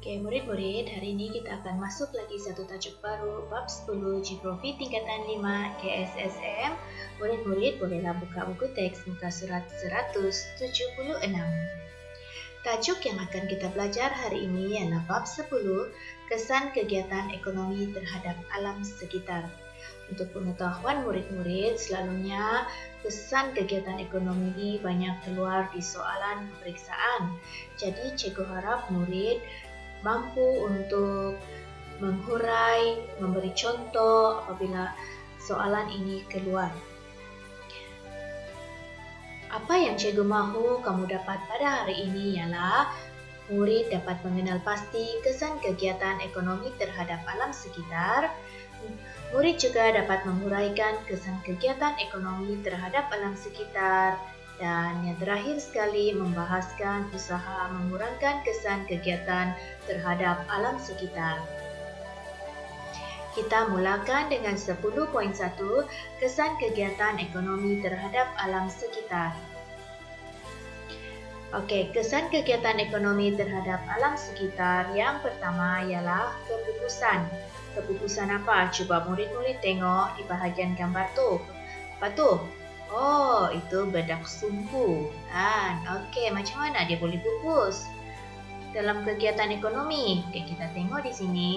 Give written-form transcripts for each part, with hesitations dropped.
Oke, murid-murid, hari ini kita akan masuk lagi satu tajuk baru, bab 10 Geografi tingkatan 5 KSSM. Murid-murid bolehlah buka buku teks muka surat 176. Tajuk yang akan kita belajar hari ini ialah bab 10, kesan kegiatan ekonomi terhadap alam sekitar. Untuk pengetahuan murid-murid, selalunya kesan kegiatan ekonomi ini banyak keluar di soalan peperiksaan. Jadi, cikgu harap murid mampu untuk menghurai, memberi contoh apabila soalan ini keluar. Apa yang cikgu mahu kamu dapat pada hari ini ialah murid dapat mengenal pasti kesan kegiatan ekonomi terhadap alam sekitar. Murid juga dapat menghuraikan kesan kegiatan ekonomi terhadap alam sekitar. Dan yang terakhir sekali, membahaskan usaha mengurangkan kesan kegiatan terhadap alam sekitar. Kita mulakan dengan 10.1, kesan kegiatan ekonomi terhadap alam sekitar. Okey, kesan kegiatan ekonomi terhadap alam sekitar yang pertama ialah kepupusan. Kepupusan apa? Cuba murid-murid tengok di bahagian gambar tu. Apa tu? Oh, itu bedak sumpu. Okey, macam mana dia boleh pupus? Dalam kegiatan ekonomi. Okey, kita tengok di sini.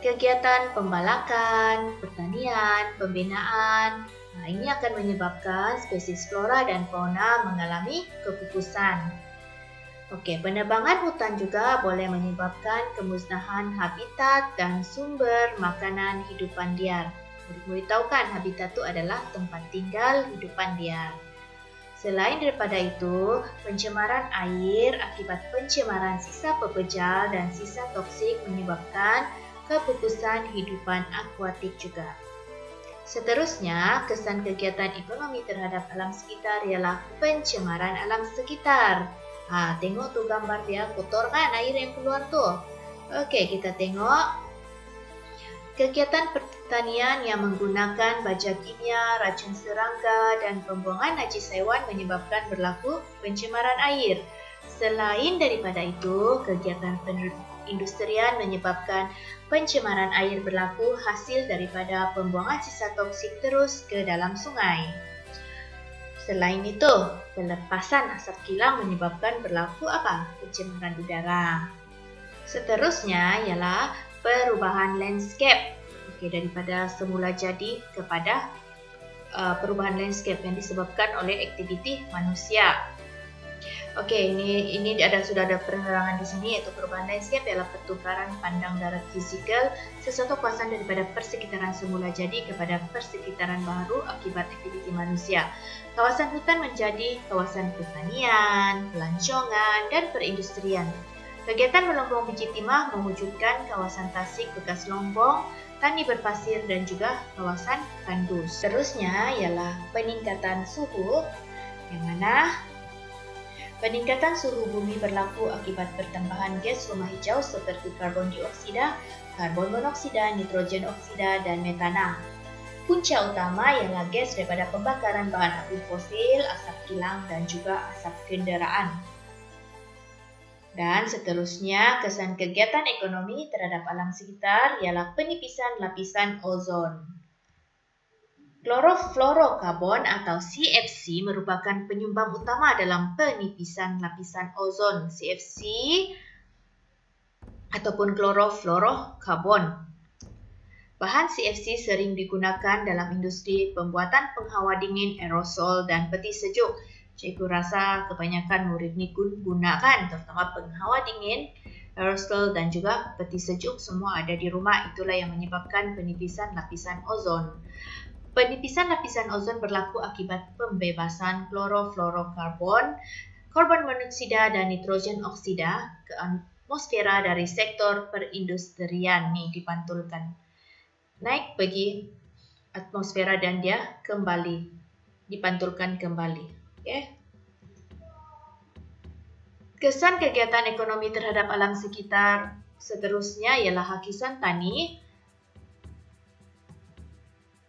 Kegiatan pembalakan, pertanian, pembinaan. Ini akan menyebabkan spesies flora dan fauna mengalami kepupusan. Okey, penebangan hutan juga boleh menyebabkan kemusnahan habitat dan sumber makanan hidupan liar. Murid-murid tahu kan, habitat itu adalah tempat tinggal hidupan liar. Selain daripada itu, pencemaran air akibat pencemaran sisa pepejal dan sisa toksik menyebabkan kepupusan hidupan akuatik juga. Seterusnya, kesan kegiatan ekonomi terhadap alam sekitar ialah pencemaran alam sekitar. Tengok tu gambar dia, kotor kan air yang keluar tu. Okey, kita tengok. Kegiatan pertanian yang menggunakan baja kimia, racun serangga dan pembuangan najis haiwan menyebabkan berlaku pencemaran air. Selain daripada itu, kegiatan perindustrian menyebabkan pencemaran air berlaku hasil daripada pembuangan sisa toksik terus ke dalam sungai. Selain itu, pelepasan asap kilang menyebabkan berlaku apa? Pencemaran udara. Seterusnya ialah perubahan landscape. Okey, daripada semula jadi kepada perubahan landscape yang disebabkan oleh aktiviti manusia. Okey, ini sudah ada penerangan di sini, iaitu perubahan landscape ialah pertukaran pandang darat fizikal sesuatu kawasan daripada persekitaran semula jadi kepada persekitaran baru akibat aktiviti manusia. Kawasan hutan menjadi kawasan pertanian, pelancongan dan perindustrian. Kegiatan melombong biji timah mewujudkan kawasan tasik bekas lombong, tani berpasir dan juga kawasan kandus. Seterusnya ialah peningkatan suhu, yang mana peningkatan suhu bumi berlaku akibat pertambahan gas rumah hijau seperti karbon dioksida, karbon monoksida, nitrogen oksida dan metana. Punca utama ialah gas daripada pembakaran bahan api fosil, asap kilang dan juga asap kenderaan. Dan seterusnya, kesan kegiatan ekonomi terhadap alam sekitar ialah penipisan lapisan ozon. Klorofluorokarbon atau CFC merupakan penyumbang utama dalam penipisan lapisan ozon. CFC ataupun klorofluorokarbon. Bahan CFC sering digunakan dalam industri pembuatan penghawa dingin, aerosol dan peti sejuk. Cikgu rasa kebanyakan murid ni gunakan, terutama penghawa dingin, aerosol dan juga peti sejuk semua ada di rumah. Itulah yang menyebabkan penipisan lapisan ozon. Penipisan lapisan ozon berlaku akibat pembebasan klorofluorokarbon, karbon monoksida dan nitrogen oksida ke atmosfera dari sektor perindustrian. Ni dipantulkan naik pergi atmosfera dan dia kembali dipantulkan kembali. Kesan kegiatan ekonomi terhadap alam sekitar seterusnya ialah hakisan tani.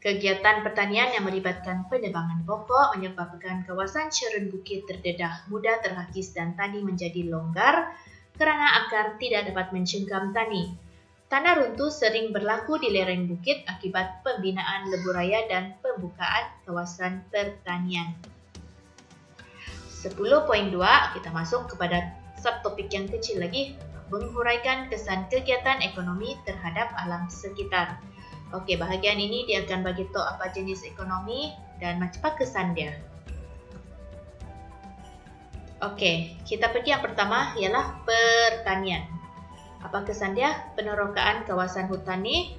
Kegiatan pertanian yang melibatkan penebangan pokok menyebabkan kawasan cerun bukit terdedah mudah terhakis dan tani menjadi longgar. karena akar tidak dapat mencengkam tani. Tanah runtuh sering berlaku di lereng bukit akibat pembinaan lebuh raya dan pembukaan kawasan pertanian. 10.2 kita masuk kepada subtopik yang kecil lagi, menghuraikan kesan kegiatan ekonomi terhadap alam sekitar. Okey, bahagian ini dia akan bagi tahu apa jenis ekonomi dan macam apa kesan dia. Okey, kita pergi yang pertama ialah pertanian. Apa kesan dia? Penerokaan kawasan hutani.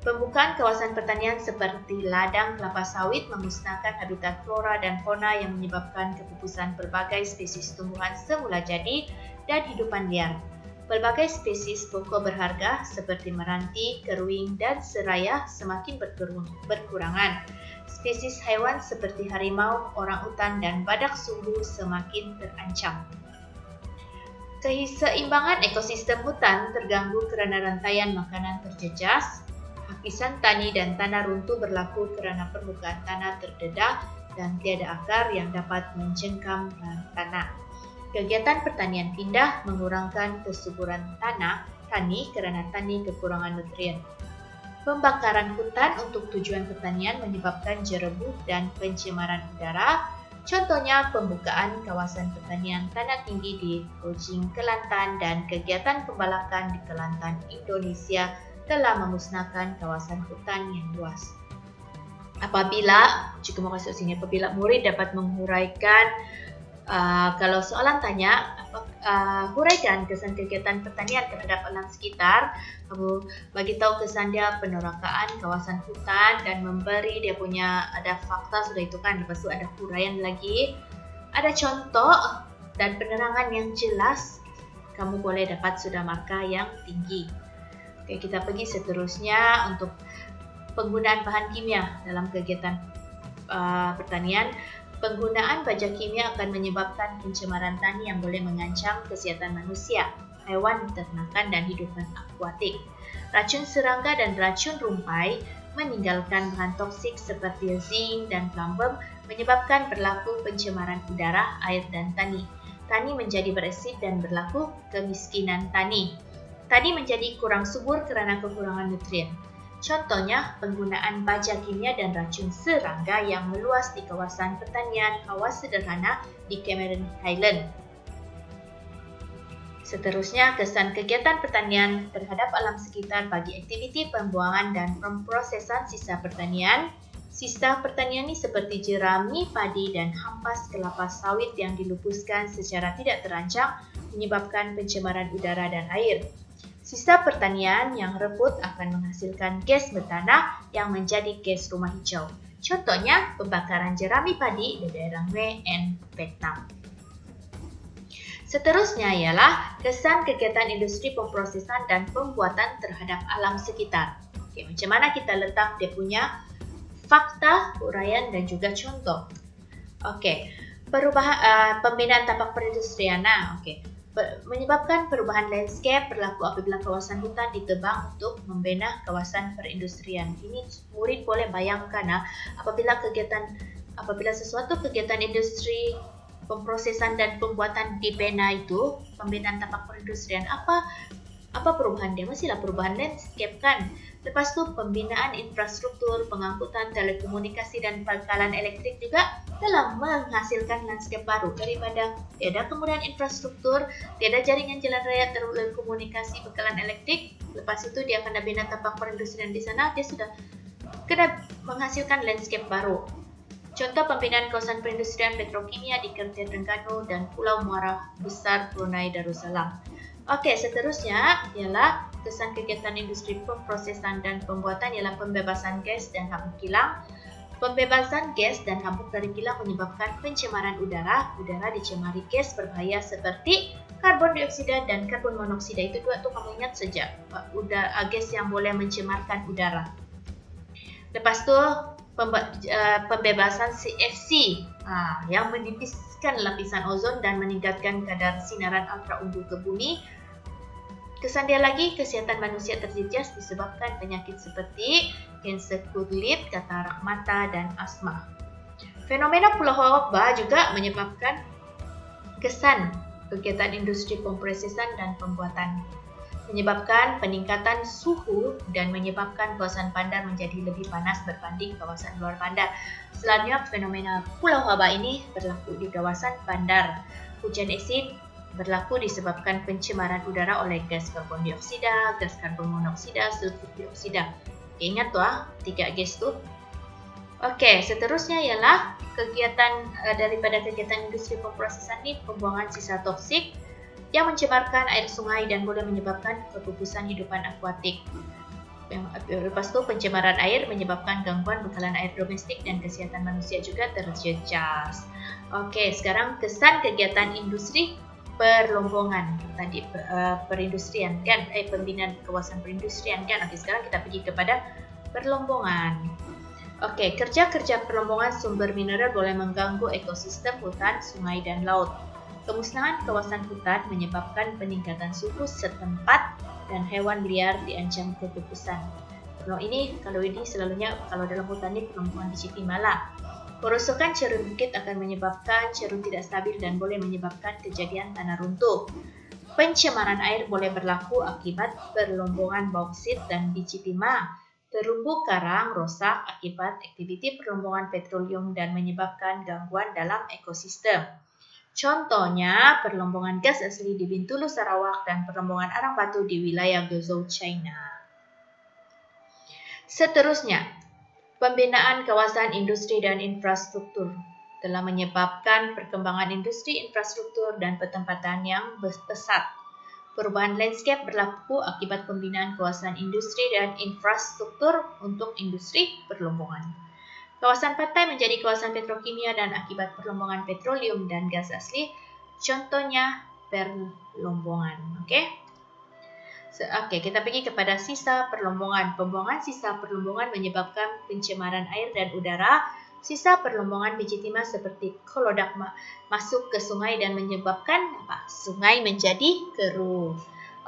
Pembukaan kawasan pertanian seperti ladang kelapa sawit memusnahkan habitat flora dan fauna yang menyebabkan kepupusan berbagai spesies tumbuhan semula jadi dan hidupan liar. Pelbagai spesies pokok berharga seperti meranti, keruing dan seraya semakin berkurangan. Spesies haiwan seperti harimau, orangutan dan badak sumbu semakin terancam. Keseimbangan ekosistem hutan terganggu kerana rantaian makanan terjejas. Hakisan tani dan tanah runtuh berlaku kerana permukaan tanah terdedah dan tiada akar yang dapat mencengkam tanah. Kegiatan pertanian pindah mengurangkan kesuburan tani kerana tani kekurangan nutrien. Pembakaran hutan untuk tujuan pertanian menyebabkan jerebuh dan pencemaran udara. Contohnya pembukaan kawasan pertanian tanah tinggi di Kojing, Kelantan dan kegiatan pembalakan di Kelantan, Indonesia telah memusnahkan kawasan hutan yang luas. Apabila murid dapat menghuraikan, kalau soalan tanya, huraikan kesan kegiatan pertanian terhadap alam sekitar, kamu bagi tahu kesan dia penerokaan kawasan hutan dan memberi dia punya ada fakta sudah itu kan, lepas tu ada huraian lagi, ada contoh dan penerangan yang jelas, kamu boleh dapat sudah markah yang tinggi. Okey, kita pergi seterusnya untuk penggunaan bahan kimia dalam kegiatan pertanian. Penggunaan baja kimia akan menyebabkan pencemaran tani yang boleh mengancam kesihatan manusia, haiwan ternakan dan hidupan akuatik. Racun serangga dan racun rumpai meninggalkan bahan toksik seperti zinc dan plumbum menyebabkan berlaku pencemaran udara, air dan tani. Tani menjadi beresid dan berlaku kemiskinan tani. Tani menjadi kurang subur kerana kekurangan nutrien. Contohnya, penggunaan baja kimia dan racun serangga yang meluas di kawasan pertanian awas sederhana di Cameron Highland. Seterusnya, kesan kegiatan pertanian terhadap alam sekitar bagi aktiviti pembuangan dan pemprosesan sisa pertanian. Sisa pertanian ini seperti jerami, padi dan hampas kelapa sawit yang dilupuskan secara tidak terancam menyebabkan pencemaran udara dan air. Sisa pertanian yang rebut akan menghasilkan gas bertanah yang menjadi gas rumah hijau. Contohnya, pembakaran jerami padi di daerah Mue and Vietnam. Seterusnya ialah kesan kegiatan industri pemprosesan dan pembuatan terhadap alam sekitar. Okey, macam mana kita letak dia punya fakta, uraian dan juga contoh. Okey, pembinaan tapak perindustrian. Okey. Menyebabkan perubahan landscape berlaku apabila kawasan hutan ditebang untuk membina kawasan perindustrian. Ini murid boleh bayangkan apabila sesuatu kegiatan industri pemprosesan dan pembuatan dibina itu, pembinaan tapak perindustrian, apa perubahan dia? Mestilah perubahan landscape kan. Lepas tu pembinaan infrastruktur, pengangkutan, telekomunikasi dan pangkalan elektrik juga telah menghasilkan landscape baru. Daripada tiada kemudahan infrastruktur, tiada jaringan jalan raya, telekomunikasi, pangkalan elektrik, lepas itu dia akan bina tapak perindustrian di sana, dia sudah kena menghasilkan landscape baru. Contoh pembinaan kawasan perindustrian petrokimia di Kerteh Terengganu dan Pulau Muara Besar Brunei Darussalam. Okey, seterusnya ialah kesan kegiatan industri pemprosesan dan pembuatan ialah pembebasan gas dan habuk kilang. Pembebasan gas dan habuk dari kilang menyebabkan pencemaran udara. Udara dicemari gas berbahaya seperti karbon dioksida dan karbon monoksida. Itu dua tu kamu ingat saja, gas yang boleh mencemarkan udara. Lepas tu pembebasan CFC yang menipiskan lapisan ozon dan meningkatkan kadar sinaran ultraviolet ke bumi. Kesan dia lagi, kesihatan manusia terjejas disebabkan penyakit seperti kanser kulit, katarak mata dan asma. Fenomena Pulau Haoba juga menyebabkan kesan kegiatan industri pemprosesan dan pembuatan, menyebabkan peningkatan suhu dan menyebabkan kawasan bandar menjadi lebih panas berbanding kawasan luar bandar. Selanjutnya, fenomena Pulau Haba ini berlaku di kawasan bandar. Hujan asid berlaku disebabkan pencemaran udara oleh gas karbon dioksida, gas karbon monoksida, sulfur dioksida. Ingat tuh 3 gas tuh. Oke, seterusnya ialah kegiatan daripada kegiatan industri pemprosesan ini, pembuangan sisa toksik yang mencemarkan air sungai dan boleh menyebabkan kepupusan hidupan akuatik. Lepas itu, pencemaran air menyebabkan gangguan bekalan air domestik dan kesehatan manusia juga terjejas. Oke, sekarang kesan kegiatan industri perlombongan tadi, perindustrian kan, pembinaan kawasan perindustrian kan. Oke, sekarang kita pergi kepada perlombongan. Oke, kerja-kerja perlombongan sumber mineral boleh mengganggu ekosistem hutan, sungai, dan laut. Kemusnahan kawasan hutan menyebabkan peningkatan suhu setempat dan hewan liar diancam kepupusan. Kalau ini selalunya kalau dalam hutan ini perlombongan di Citimala. Kerusakan cerun bukit akan menyebabkan cerun tidak stabil dan boleh menyebabkan kejadian tanah runtuh. Pencemaran air boleh berlaku akibat perlombongan bauksit dan bitumen. Terumbu karang rosak akibat aktiviti perlombongan petroleum dan menyebabkan gangguan dalam ekosistem. Contohnya, perlombongan gas asli di Bintulu, Sarawak dan perlombongan arang batu di wilayah Guizhou, China. Seterusnya, pembinaan kawasan industri dan infrastruktur telah menyebabkan perkembangan industri, infrastruktur, dan pertempatan yang pesat. Perubahan landscape berlaku akibat pembinaan kawasan industri dan infrastruktur untuk industri perlombongan. Kawasan pantai menjadi kawasan petrokimia dan akibat perlombongan petroleum dan gas asli. Contohnya perlombongan. Oke, kita pergi kepada sisa perlombongan. Pembuangan sisa perlombongan menyebabkan pencemaran air dan udara. Sisa perlombongan biji timah seperti kolodak masuk ke sungai dan menyebabkan sungai menjadi keruh.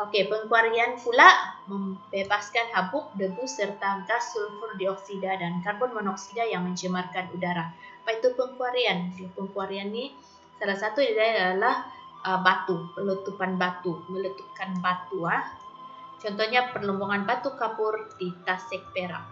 Oke, pengkuarian pula membebaskan habuk, debu serta gas sulfur dioksida dan karbon monoksida yang mencemarkan udara. Apa itu pengkuarian? Pengkuarian ini salah satu adalah batu, meletupan batu. Contohnya perlombongan batu kapur di Tasik, Perak.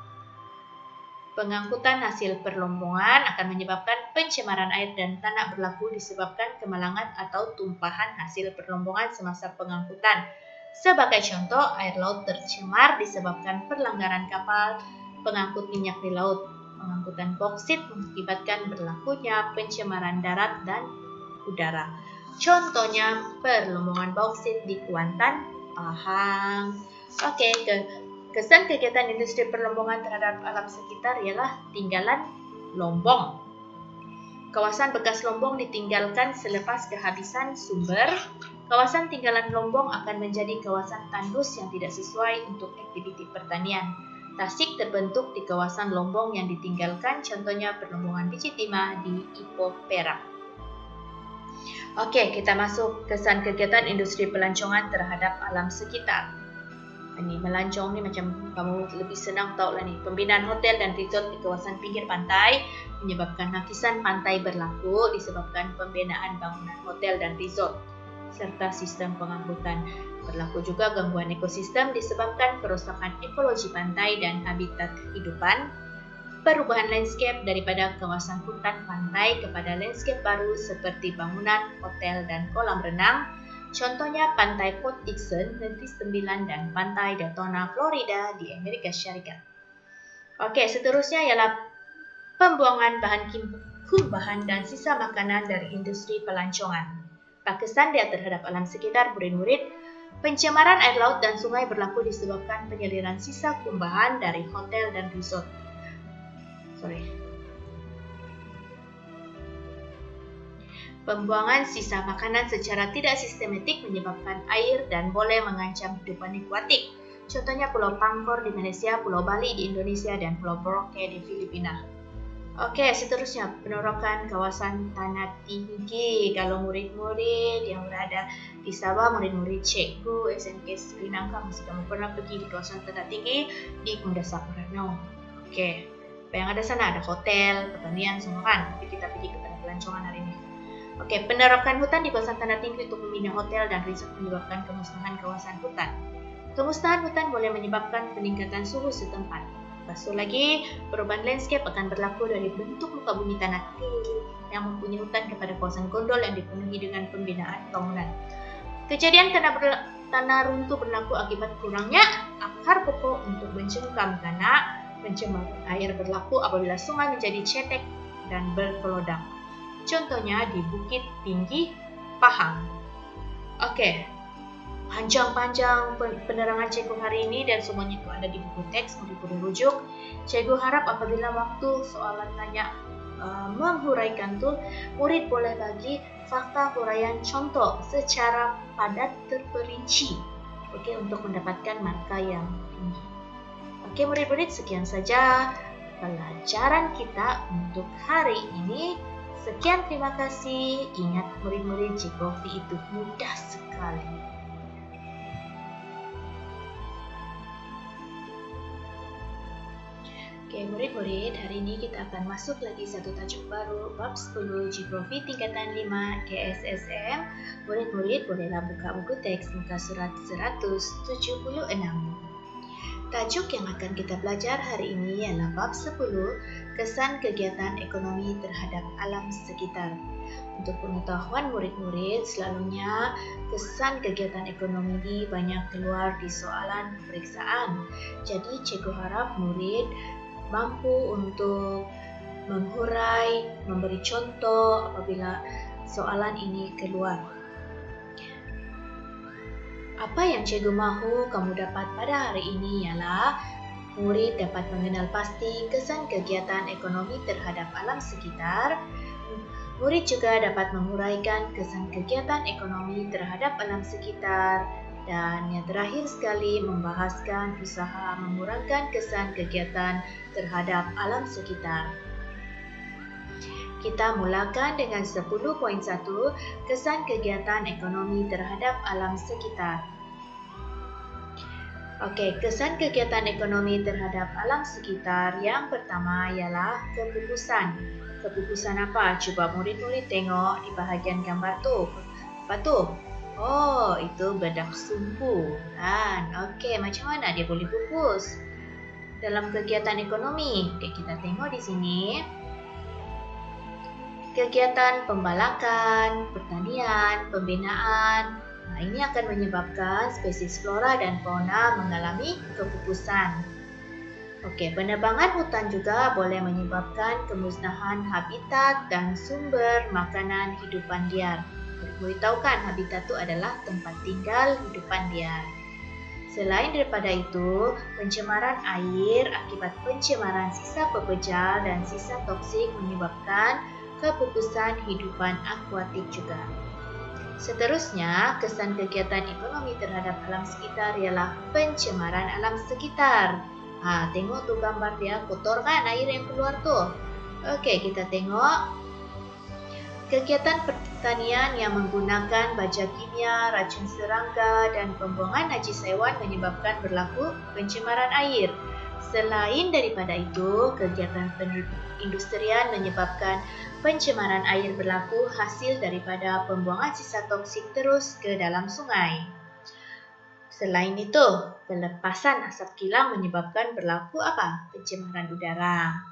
Pengangkutan hasil perlombongan akan menyebabkan pencemaran air dan tanah berlaku disebabkan kemalangan atau tumpahan hasil perlombongan semasa pengangkutan. Sebagai contoh, air laut tercemar disebabkan pelanggaran kapal pengangkut minyak di laut. Pengangkutan bauksit mengakibatkan berlakunya pencemaran darat dan udara. Contohnya, perlombongan bauksit di Kuantan, Pahang. Oke, kesan kegiatan industri perlombongan terhadap alam sekitar ialah tinggalan lombong. Kawasan bekas lombong ditinggalkan selepas kehabisan sumber. Kawasan tinggalan lombong akan menjadi kawasan tandus yang tidak sesuai untuk aktiviti pertanian. Tasik terbentuk di kawasan lombong yang ditinggalkan, contohnya perlombongan biji timah di Ipoh, Perak. Oke, kita masuk kesan kegiatan industri pelancongan terhadap alam sekitar. Ini melancong ni macam kamu lebih senang tahu lah ni. Pembinaan hotel dan resort di kawasan pinggir pantai menyebabkan lapisan pantai berlaku disebabkan pembinaan bangunan hotel dan resort serta sistem pengangkutan. Berlaku juga gangguan ekosistem disebabkan kerusakan ekologi pantai dan habitat kehidupan. Perubahan landscape daripada kawasan hutan pantai kepada landscape baru seperti bangunan, hotel dan kolam renang. Contohnya Pantai Port Dickson, Negeri Sembilan dan Pantai Daytona, Florida di Amerika Syarikat. Oke, seterusnya ialah pembuangan bahan dan sisa makanan dari industri pelancongan. Kesan dia terhadap alam sekitar murid-murid. Pencemaran air laut dan sungai berlaku disebabkan penyaliran sisa kumbahan dari hotel dan resort. Pembuangan sisa makanan secara tidak sistematik menyebabkan air dan boleh mengancam kehidupan akuatik. Contohnya Pulau Pangkor di Malaysia, Pulau Bali di Indonesia, dan Pulau Boracay di Filipina. Oke, seterusnya penorokan kawasan tanah tinggi. Kalau murid-murid yang berada di Sabah, murid-murid cikgu SMK Sri Lanka, mesti kamu pernah pergi di kawasan tanah tinggi di Kundasang Ranau. Oke, apa yang ada sana? Ada hotel, pertanian, semua kan. Tapi kita pergi kepada pelancongan hari ini. Oke, penerokan hutan di kawasan tanah tinggi untuk membina hotel dan resort menyebabkan kemusnahan kawasan hutan. Kemusnahan hutan boleh menyebabkan peningkatan suhu setempat. Lepas itu lagi, perubahan landscape akan berlaku dari bentuk muka bumi tanah tinggi yang mempunyai hutan kepada kawasan gondol yang dipenuhi dengan pembinaan bangunan. Kejadian tanah runtuh berlaku akibat kurangnya akar pokok untuk mencengkam tanah. Pencemaran air berlaku apabila sungai menjadi cetek dan berkelodang. Contohnya di Bukit Tinggi Pahang. Oke, panjang-panjang penerangan Cikgu hari ini dan semuanya itu ada di buku teks, boleh rujuk. Cikgu harap apabila waktu soalan tanya menghuraikan tuh, murid boleh bagi fakta huraian contoh secara padat terperinci. Oke, untuk mendapatkan markah yang tinggi. Oke, murid-murid, sekian saja pelajaran kita untuk hari ini. Sekian, terima kasih. Ingat murid-murid, geografi itu mudah sekali. Oke, murid-murid, hari ini kita akan masuk lagi satu tajuk baru, bab 10 geografi tingkatan 5 GSSM. Murid-murid bolehlah buka buku teks muka surat 176. Tajuk yang akan kita belajar hari ini ialah bab 10, kesan kegiatan ekonomi terhadap alam sekitar. Untuk pengetahuan murid-murid, selalunya kesan kegiatan ekonomi ini banyak keluar di soalan peperiksaan. Jadi, cikgu harap murid mampu untuk menghurai, memberi contoh apabila soalan ini keluar. Apa yang cikgu mahu kamu dapat pada hari ini ialah murid dapat mengenal pasti kesan kegiatan ekonomi terhadap alam sekitar. Murid juga dapat menguraikan kesan kegiatan ekonomi terhadap alam sekitar. Dan yang terakhir sekali, membahaskan usaha mengurangkan kesan kegiatan terhadap alam sekitar. Kita mulakan dengan 10.1, kesan kegiatan ekonomi terhadap alam sekitar. Oke, kesan kegiatan ekonomi terhadap alam sekitar yang pertama ialah kepupusan. Kepupusan apa? Coba murid-murid tengok di bahagian gambar tu. Apa tu? Oh, itu bedak sumbu. Oke, macam mana dia boleh pupus? Dalam kegiatan ekonomi, kita tengok di sini. Kegiatan pembalakan, pertanian, pembinaan. Ini akan menyebabkan spesies flora dan fauna mengalami kepupusan. Oke, penebangan hutan juga boleh menyebabkan kemusnahan habitat dan sumber makanan hidupan liar. Boleh tahu kan, habitat itu adalah tempat tinggal hidupan liar. Selain daripada itu, pencemaran air akibat pencemaran sisa pepejal dan sisa toksik menyebabkan kepupusan hidupan akuatik juga. Seterusnya, kesan kegiatan ekonomi terhadap alam sekitar ialah pencemaran alam sekitar. Tengok tuh gambar dia, kotor kan air yang keluar tuh. Oke, kita tengok. Kegiatan pertanian yang menggunakan baja kimia, racun serangga, dan pembuangan najis hewan menyebabkan berlaku pencemaran air. Selain daripada itu, kegiatan perindustrian menyebabkan pencemaran air berlaku hasil daripada pembuangan sisa toksik terus ke dalam sungai. Selain itu, pelepasan asap kilang menyebabkan berlaku apa? Pencemaran udara.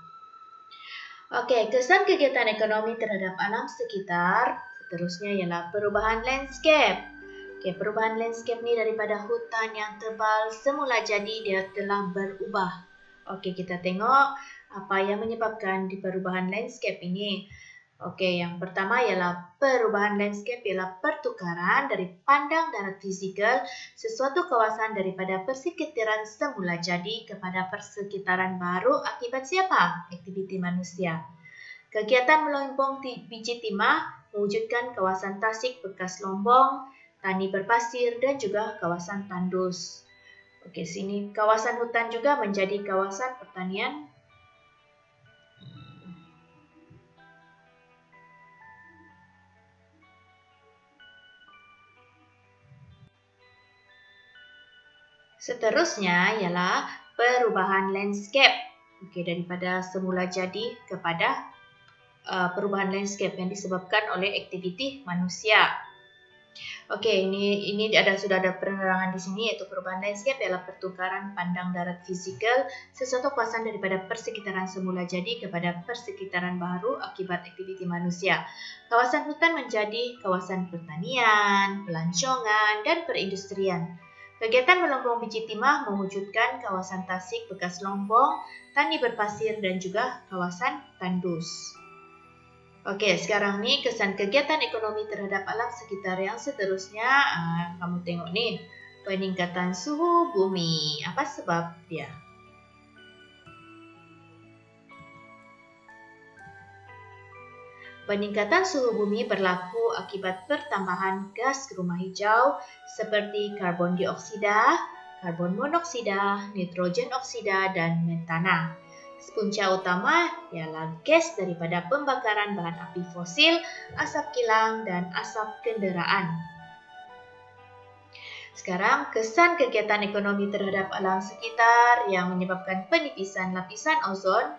Oke, kesan kegiatan ekonomi terhadap alam sekitar. Seterusnya ialah perubahan landscape. Oke, perubahan landscape ni daripada hutan yang tebal semula jadi dia telah berubah. Oke, kita tengok apa yang menyebabkan di perubahan landscape ini. Oke, yang pertama ialah perubahan landscape ialah pertukaran dari pandang darat fizikal sesuatu kawasan daripada persekitaran semula jadi kepada persekitaran baru akibat siapa? Aktiviti manusia. Kegiatan melombong biji timah mewujudkan kawasan tasik bekas lombong, tani berpasir dan juga kawasan tandus. Oke, sini kawasan hutan juga menjadi kawasan pertanian. Seterusnya ialah perubahan landscape. Oke, daripada semula jadi kepada perubahan landscape yang disebabkan oleh aktiviti manusia. Oke, ini sudah ada penerangan di sini, yaitu perubahan landscape adalah pertukaran pandang darat fisikal sesuatu kawasan daripada persekitaran semula jadi kepada persekitaran baru akibat aktiviti manusia. Kawasan hutan menjadi kawasan pertanian, pelancongan, dan perindustrian. Kegiatan melombong biji timah mewujudkan kawasan tasik bekas lombong, tani berpasir, dan juga kawasan tandus. Oke, sekarang nih kesan kegiatan ekonomi terhadap alam sekitar yang seterusnya. Kamu tengok nih, peningkatan suhu bumi. Apa sebab dia? Peningkatan suhu bumi berlaku akibat pertambahan gas rumah hijau seperti karbon dioksida, karbon monoksida, nitrogen oksida, dan metana. Punca utama ialah gas daripada pembakaran bahan api fosil, asap kilang, dan asap kenderaan. Sekarang, kesan kegiatan ekonomi terhadap alam sekitar yang menyebabkan penipisan lapisan ozon.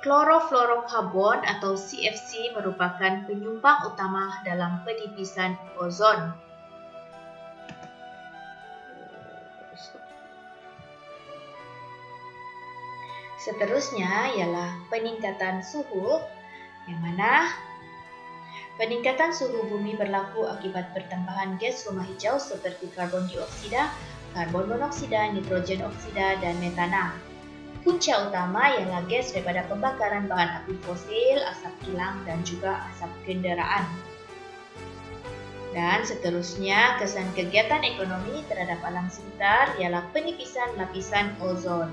Klorofluorokarbon atau CFC merupakan penyumbang utama dalam penipisan ozon. Seterusnya ialah peningkatan suhu, yang mana peningkatan suhu bumi berlaku akibat pertambahan gas rumah hijau seperti karbon dioksida, karbon monoksida, nitrogen oksida, dan metana. Punca utama ialah gas daripada pembakaran bahan api fosil, asap kilang, dan juga asap kenderaan. Dan seterusnya, kesan kegiatan ekonomi terhadap alam sekitar ialah penipisan lapisan ozon.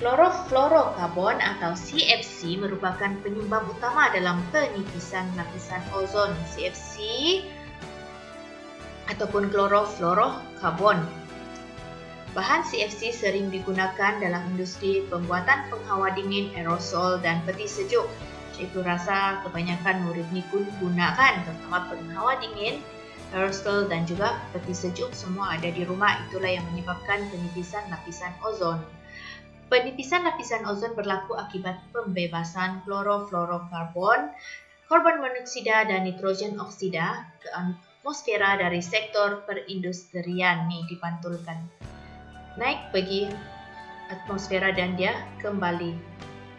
Klorofluorokarbon atau CFC merupakan penyumbang utama dalam penipisan lapisan ozon. CFC ataupun klorofluorokarbon. Bahan CFC sering digunakan dalam industri pembuatan penghawa dingin, aerosol, dan peti sejuk. Itu rasa kebanyakan murid ni pun gunakan, terutama penghawa dingin, aerosol, dan juga peti sejuk semua ada di rumah. Itulah yang menyebabkan penipisan lapisan ozon. Penipisan lapisan ozon berlaku akibat pembebasan klorofluorokarbon, karbon monoksida, dan nitrogen oksida ke atmosfera dari sektor perindustrian. Nih dipantulkan. Naik pergi atmosfera dan dia kembali.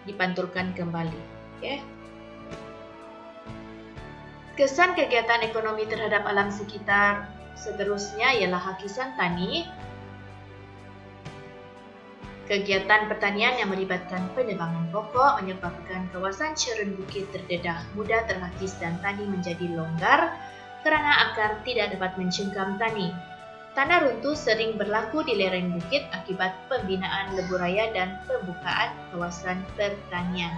Dipantulkan kembali. Okay. Kesan kegiatan ekonomi terhadap alam sekitar seterusnya ialah hakisan tani. Kegiatan pertanian yang melibatkan penebangan pokok menyebabkan kawasan cerun bukit terdedah, mudah terhakis dan tani menjadi longgar kerana akar tidak dapat mencengkam tani. Tanah runtuh sering berlaku di lereng bukit akibat pembinaan lebuh raya dan pembukaan kawasan pertanian.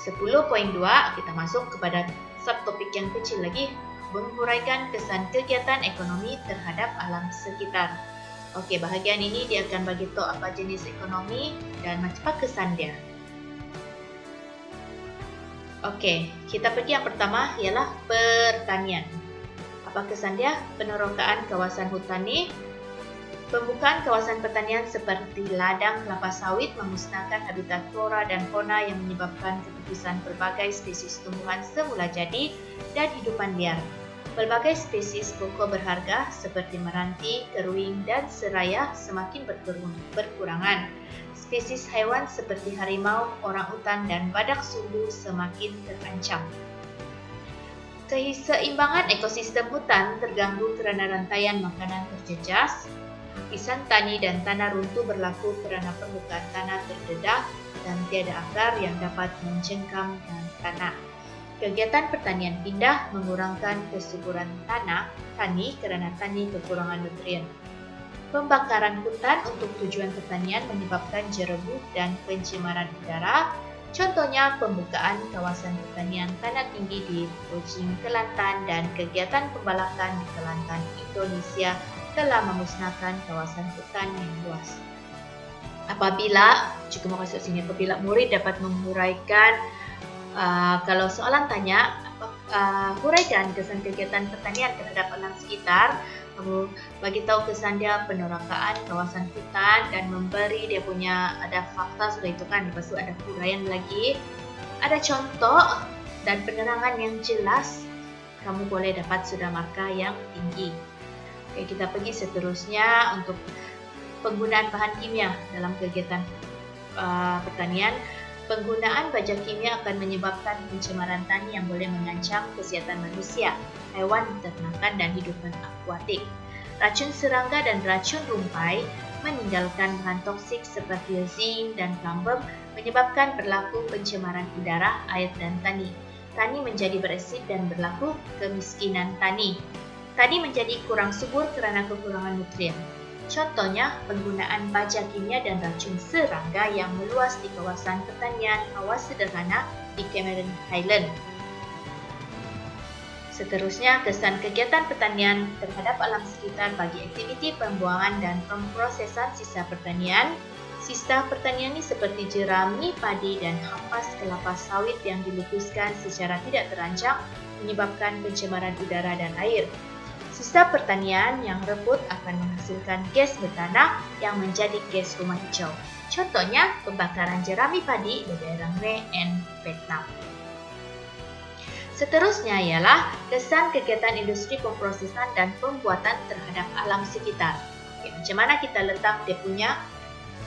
10.2 kita masuk kepada subtopik yang kecil lagi, menguraikan kesan kegiatan ekonomi terhadap alam sekitar. Okey, bahagian ini dia akan bagi tahu apa jenis ekonomi dan macam apa kesan dia. Okey, kita pergi yang pertama ialah pertanian. Apa kesan dia? Penerokaan kawasan hutan ni. Pembukaan kawasan pertanian seperti ladang kelapa sawit memusnahkan habitat flora dan fauna yang menyebabkan keputusan berbagai spesies tumbuhan semula jadi dan hidupan liar. Pelbagai spesies pokok berharga seperti meranti, keruing, dan seraya semakin berkurangan. Spesies haiwan seperti harimau, orangutan, dan badak sumbu semakin terancam. Keseimbangan ekosistem hutan terganggu kerana rantaian makanan terjejas. Hakisan tani dan tanah runtuh berlaku kerana permukaan tanah terdedah dan tiada akar yang dapat mencengkam tanah. Kegiatan pertanian pindah mengurangkan kesuburan tani kerana tani kekurangan nutrien. Pembakaran hutan untuk tujuan pertanian menyebabkan jerebuh dan pencemaran udara. Contohnya pembukaan kawasan pertanian tanah tinggi di Kuching, Kelantan dan kegiatan pembalakan di Kelantan, Indonesia telah memusnahkan kawasan hutan yang luas. Apabila murid dapat menguraikan kalau soalan tanya, huraikan kesan kegiatan pertanian terhadap alam sekitar, kamu bagi tahu kesan dia penerakaan kawasan hutan dan memberi dia punya ada fakta sudah itu kan, lepas itu ada huraian lagi, ada contoh dan penerangan yang jelas, kamu boleh dapat sudah markah yang tinggi. Oke, kita pergi seterusnya untuk penggunaan bahan kimia dalam kegiatan pertanian. Penggunaan baja kimia akan menyebabkan pencemaran tani yang boleh mengancam kesehatan manusia, hewan, ternakan, dan hidupan akuatik. Racun serangga dan racun rumpai meninggalkan bahan toksik seperti zinc dan plumber menyebabkan berlaku pencemaran udara, air, dan tani. Tani menjadi beresid dan berlaku kemiskinan tani. Tani menjadi kurang subur kerana kekurangan nutrien. Contohnya, penggunaan baja kimia dan racun serangga yang meluas di kawasan pertanian awas sederhana di Cameron Highland. Seterusnya, kesan kegiatan pertanian terhadap alam sekitar bagi aktiviti pembuangan dan pemprosesan sisa pertanian. Sisa pertanian ini seperti jerami, padi, dan hampas kelapa sawit yang dilukiskan secara tidak terancang menyebabkan pencemaran udara dan air. Sisa pertanian yang rebut akan menghasilkan gas bertanah yang menjadi gas rumah hijau. Contohnya, pembakaran jerami padi di daerah Mae and Vietnam. Seterusnya ialah kesan kegiatan industri pemprosesan dan pembuatan terhadap alam sekitar. Oke, macam mana kita letak dia punya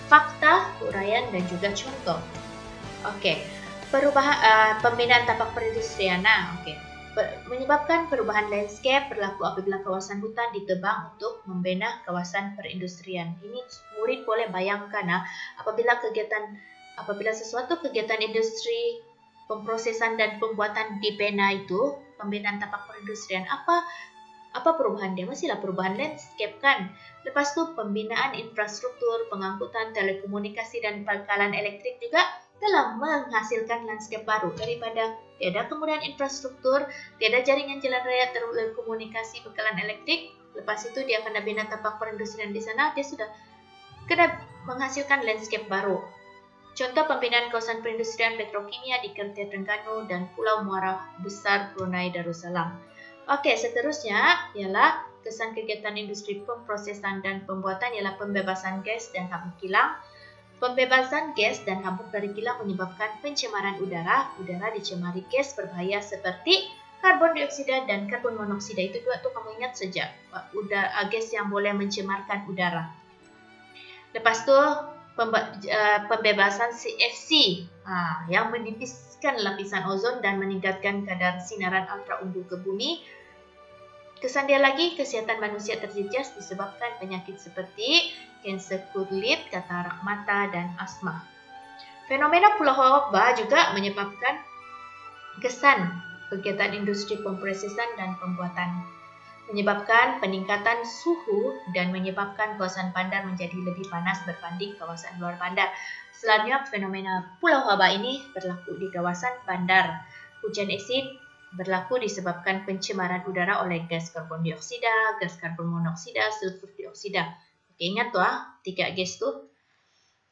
fakta, uraian, dan juga contoh. Oke, pembinaan tapak perindustrian. Menyebabkan perubahan landscape berlaku apabila kawasan hutan ditebang untuk membina kawasan perindustrian. Ini murid boleh bayangkan apabila sesuatu kegiatan industri pemprosesan dan pembuatan dibina itu, pembinaan tapak perindustrian, apa perubahan dia? Mestilah perubahan landscape kan. Lepas tu pembinaan infrastruktur, pengangkutan, telekomunikasi dan pangkalan elektrik juga telah menghasilkan landscape baru. Daripada tiada kemudahan infrastruktur, tiada jaringan jalan raya, telekomunikasi, pangkalan elektrik, lepas itu dia kena bina tapak perindustrian di sana, dia sudah kena menghasilkan landscape baru. Contoh pembinaan kawasan perindustrian petrokimia di Kerteh Terengganu dan Pulau Muara Besar Brunei Darussalam. Oke, seterusnya ialah kesan kegiatan industri pemprosesan dan pembuatan ialah pembebasan gas dan habuk kilang. Pembebasan gas dan habuk dari kilang menyebabkan pencemaran udara. Udara dicemari gas berbahaya seperti karbon dioksida dan karbon monoksida. Itu dua tu kamu ingat saja, gas yang boleh mencemarkan udara. Lepas tu pembebasan CFC yang menipiskan lapisan ozon dan meningkatkan kadar sinaran ultraungu ke bumi. Kesan dia lagi, kesihatan manusia terjejas disebabkan penyakit seperti kanser kulit, katarak mata, dan asma. Fenomena Pulau Hawa juga menyebabkan kesan kegiatan industri pemprosesan dan pembuatan, menyebabkan peningkatan suhu dan menyebabkan kawasan bandar menjadi lebih panas berbanding kawasan luar bandar. Selanjutnya, fenomena Pulau Hawa ini berlaku di kawasan bandar. Hujan asid berlaku disebabkan pencemaran udara oleh gas karbon dioksida, gas karbon monoksida, sulfur dioksida. Oke, ingat tuh 3 gas tuh.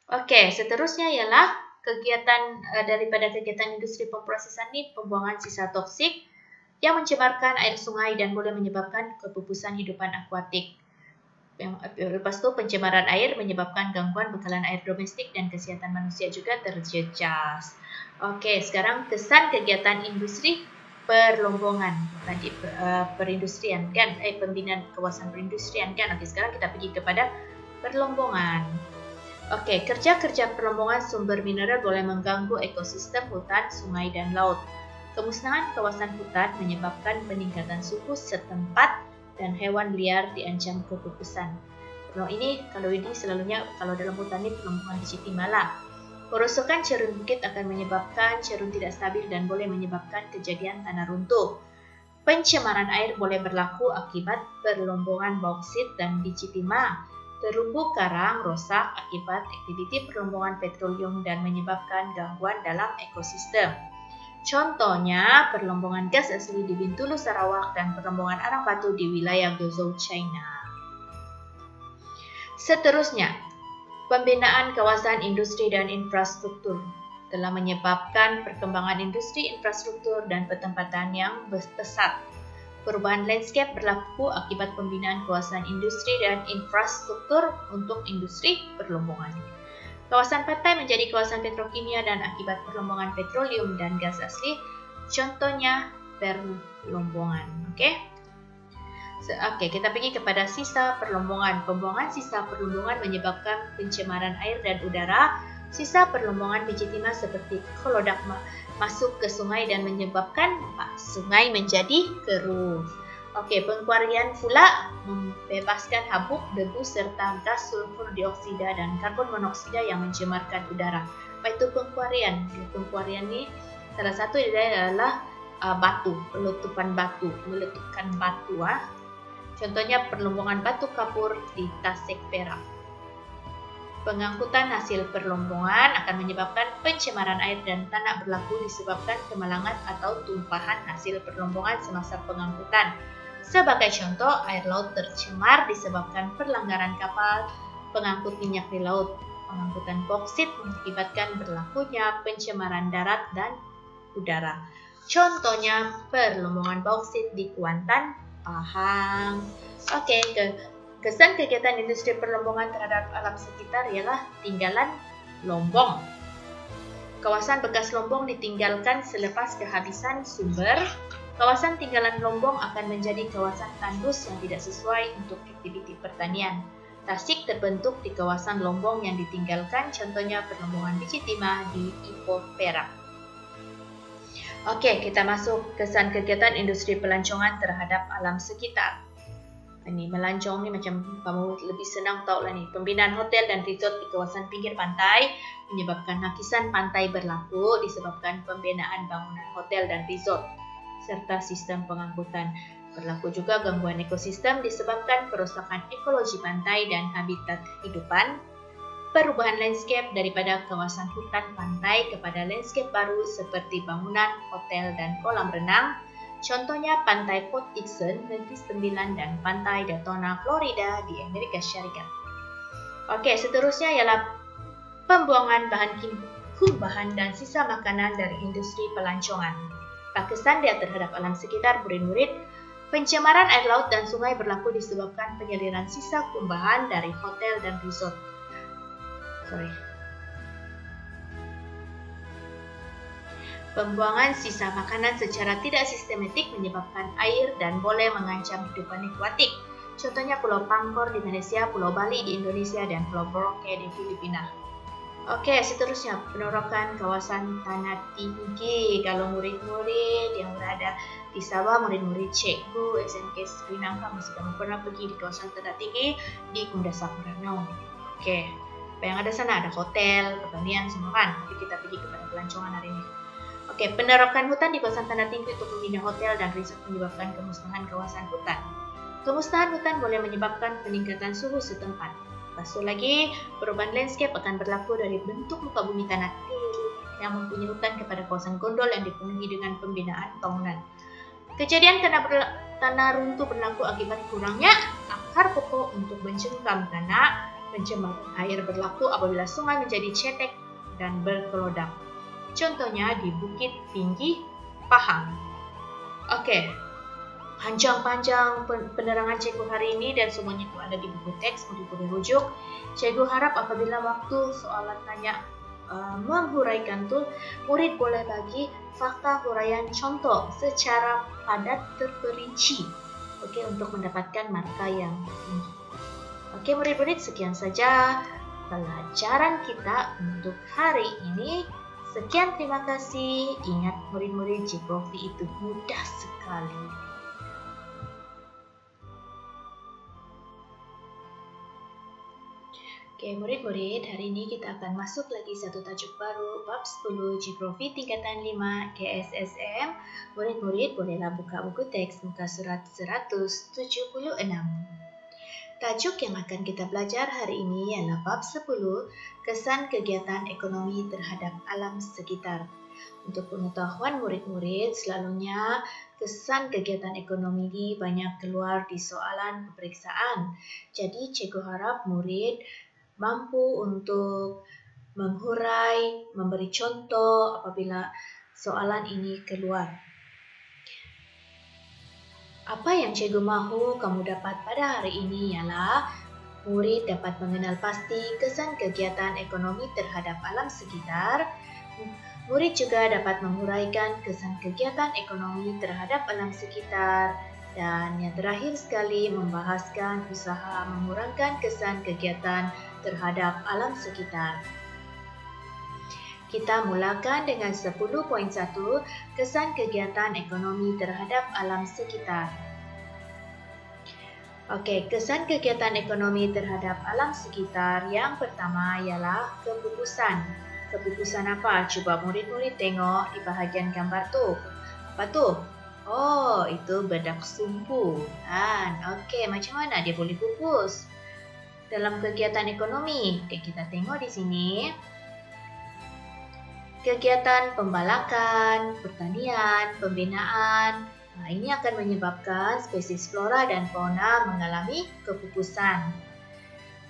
Oke, seterusnya ialah kegiatan daripada kegiatan industri pemprosesan ini pembuangan sisa toksik yang mencemarkan air sungai dan boleh menyebabkan kepupusan hidupan akuatik. Lepas itu pencemaran air menyebabkan gangguan bekalan air domestik dan kesehatan manusia juga terjejas. Oke, sekarang kesan kegiatan industri perlombongan tadi perindustrian kan, pembinaan kawasan perindustrian kan. Oke, sekarang kita pergi kepada perlombongan. Oke, kerja-kerja perlombongan sumber mineral boleh mengganggu ekosistem hutan, sungai, dan laut. Kemusnahan kawasan hutan menyebabkan peningkatan suhu setempat dan hewan liar diancam kepupusan. Kalau ini selalunya kalau dalam hutan ini perlombongan di Chitimala. Kerusakan cerun bukit akan menyebabkan cerun tidak stabil dan boleh menyebabkan kejadian tanah runtuh. Pencemaran air boleh berlaku akibat perlombongan bauksit dan di Chitima. Terumbu karang rosak akibat aktiviti perlombongan petroleum dan menyebabkan gangguan dalam ekosistem. Contohnya, perlombongan gas asli di Bintulu, Sarawak dan perlombongan arang batu di wilayah Guizhou, China. Seterusnya, pembinaan kawasan industri dan infrastruktur telah menyebabkan perkembangan industri, infrastruktur, dan pertempatan yang pesat. Perubahan landscape berlaku akibat pembinaan kawasan industri dan infrastruktur untuk industri perlombongan. Kawasan pantai menjadi kawasan petrokimia dan akibat perlombongan petroleum dan gas asli, contohnya perlombongan. Oke, kita pergi kepada sisa perlombongan. Pembuangan sisa perlombongan menyebabkan pencemaran air dan udara. Sisa perlombongan biji timah seperti kolodak masuk ke sungai dan menyebabkan sungai menjadi keruh. Oke, pengkuarian pula membebaskan habuk, debu serta gas sulfur dioksida dan karbon monoksida yang mencemarkan udara. Apa itu pengkuarian? Pengkuarian ini salah satu adalah batu, meletupan batu. Contohnya perlombongan batu kapur di Tasik Perak. Pengangkutan hasil perlombongan akan menyebabkan pencemaran air dan tanah berlaku disebabkan kemalangan atau tumpahan hasil perlombongan semasa pengangkutan. Sebagai contoh, air laut tercemar disebabkan pelanggaran kapal pengangkut minyak di laut. Pengangkutan boksit mengakibatkan berlakunya pencemaran darat dan udara. Contohnya perlombongan boksit di Kuantan, Pahang. Oke, kesan kegiatan industri perlombongan terhadap alam sekitar ialah tinggalan lombong. Kawasan bekas lombong ditinggalkan selepas kehabisan sumber. Kawasan tinggalan lombong akan menjadi kawasan tandus yang tidak sesuai untuk aktiviti pertanian. Tasik terbentuk di kawasan lombong yang ditinggalkan, contohnya perlombongan biji timah di Ipoh, Perak. Oke, kita masuk kesan kegiatan industri pelancongan terhadap alam sekitar. Ini melancong ni macam kamu lebih senang tahu lah ni. Pembinaan hotel dan resort di kawasan pinggir pantai menyebabkan lakisan pantai berlaku disebabkan pembinaan bangunan hotel dan resort serta sistem pengangkutan. Berlaku juga gangguan ekosistem disebabkan kerusakan ekologi pantai dan habitat kehidupan. Perubahan landscape daripada kawasan hutan pantai kepada landscape baru seperti bangunan, hotel dan kolam renang. Contohnya Pantai Port Dickson, Negeri Sembilan dan Pantai Daytona, Florida di Amerika Syarikat. Oke, seterusnya ialah pembuangan bahan dan sisa makanan dari industri pelancongan. Kesan dia terhadap alam sekitar murid-murid. Pencemaran air laut dan sungai berlaku disebabkan penyaliran sisa kumbahan dari hotel dan resort. Pembuangan sisa makanan secara tidak sistematik menyebabkan air dan boleh mengancam kehidupan akuatik. Contohnya Pulau Pangkor di Malaysia, Pulau Bali di Indonesia, dan Pulau Boracay di Filipina. Oke, seterusnya penorokan kawasan tanah tinggi. Kalau murid-murid yang berada di Sabah, murid-murid cikgu SMK Sri Nangka mesti kamu pernah pergi di kawasan tanah tinggi di Kundasang Ranau. Oke, apa yang ada sana? Ada hotel, pertanian, semua kan? Tapi kita pergi kepada pelancongan hari ini. Oke, penerakan hutan di kawasan tanah tinggi untuk membina hotel dan resort menyebabkan kemusnahan kawasan hutan. Kemusnahan hutan boleh menyebabkan peningkatan suhu setempat. Lepas lagi, perubahan landscape akan berlaku dari bentuk muka bumi tanah tinggi yang mempunyai hutan kepada kawasan gondol yang dipenuhi dengan pembinaan bangunan. Kejadian tanah runtuh berlaku akibat kurangnya akar pokok untuk mencengkam tanah. Pencemaran air berlaku apabila sungai menjadi cetek dan berkelodak. Contohnya di Bukit Tinggi, Pahang. Oke, panjang-panjang penerangan cikgu hari ini dan semuanya itu ada di buku teks untuk dirujuk. Cikgu harap apabila waktu soalan tanya menghuraikan tu, murid boleh bagi fakta huraian contoh secara padat terperinci. Oke, untuk mendapatkan markah yang tinggi. Oke, murid-murid, sekian saja pelajaran kita untuk hari ini. Sekian, terima kasih. Ingat murid-murid, geografi itu mudah sekali. Oke, murid-murid, hari ini kita akan masuk lagi satu tajuk baru, bab 10 geografi tingkatan 5 KSSM. Murid-murid bolehlah buka buku teks muka surat 176. Tajuk yang akan kita belajar hari ini ialah bab 10, kesan kegiatan ekonomi terhadap alam sekitar. Untuk pengetahuan murid-murid, selalunya kesan kegiatan ekonomi ini banyak keluar di soalan peperiksaan. Jadi, cikgu harap murid mampu untuk menghurai, memberi contoh apabila soalan ini keluar. Apa yang cikgu mahu kamu dapat pada hari ini ialah murid dapat mengenal pasti kesan kegiatan ekonomi terhadap alam sekitar. Murid juga dapat menguraikan kesan kegiatan ekonomi terhadap alam sekitar. Dan yang terakhir sekali, membahaskan usaha mengurangkan kesan kegiatan terhadap alam sekitar. Kita mulakan dengan 10.1 kesan kegiatan ekonomi terhadap alam sekitar. Okey, kesan kegiatan ekonomi terhadap alam sekitar yang pertama ialah kepupusan. Kepupusan apa? Cuba murid-murid tengok di bahagian gambar tu. Apa tu? Oh, itu bedak sumpu. Okey, macam mana dia boleh pupus? Dalam kegiatan ekonomi, kita tengok di sini. Kegiatan pembalakan, pertanian, pembinaan, ini akan menyebabkan spesies flora dan fauna mengalami kepupusan.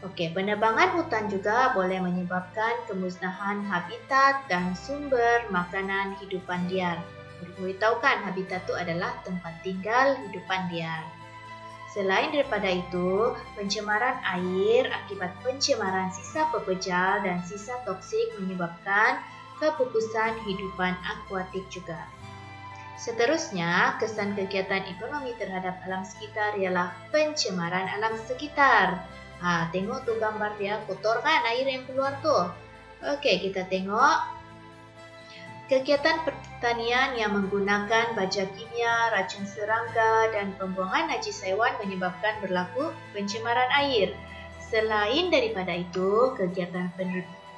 Okey, penebangan hutan juga boleh menyebabkan kemusnahan habitat dan sumber makanan hidupan liar. Murid-murid tahu kan, habitat itu adalah tempat tinggal hidupan liar. Selain daripada itu, pencemaran air akibat pencemaran sisa pepejal dan sisa toksik menyebabkan kepupusan hidupan akuatik juga. Seterusnya, kesan kegiatan ekonomi terhadap alam sekitar ialah pencemaran alam sekitar. Tengok tu gambar dia, kotor kan air yang keluar tu. Okey, kita tengok. Kegiatan pertanian yang menggunakan baja kimia, racun serangga dan pembuangan najis haiwan menyebabkan berlaku pencemaran air. Selain daripada itu, kegiatan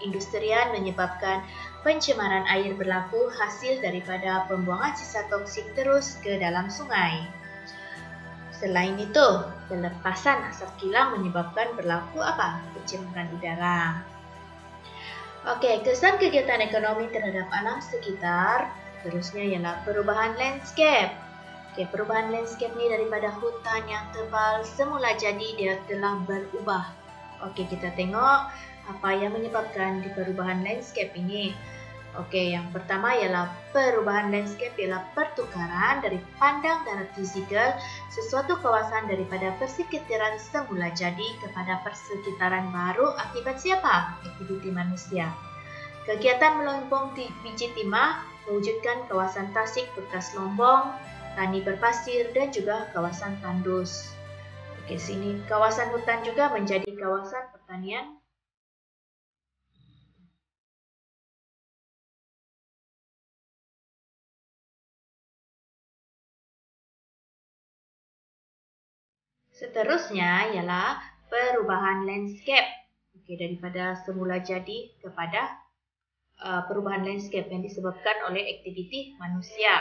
industrian menyebabkan pencemaran air berlaku hasil daripada pembuangan sisa toksik terus ke dalam sungai. Selain itu, pelepasan asap kilang menyebabkan berlaku apa? Pencemaran udara. Okey, kesan kegiatan ekonomi terhadap alam sekitar terusnya ialah perubahan landscape. Okey, perubahan landscape ni daripada hutan yang tebal semula jadi dia telah berubah. Okey, kita tengok apa yang menyebabkan di perubahan landscape ini. Okey, yang pertama ialah perubahan landscape ialah pertukaran dari pandang darat fizikal sesuatu kawasan daripada persekitaran semula jadi kepada persekitaran baru akibat siapa? Aktiviti manusia. Kegiatan melombong biji timah mewujudkan kawasan tasik bekas lombong, tani berpasir dan juga kawasan tandus. Okey, sini kawasan hutan juga menjadi kawasan pertanian. Seterusnya ialah perubahan landscape. Okey, daripada semula jadi kepada perubahan landscape yang disebabkan oleh aktiviti manusia.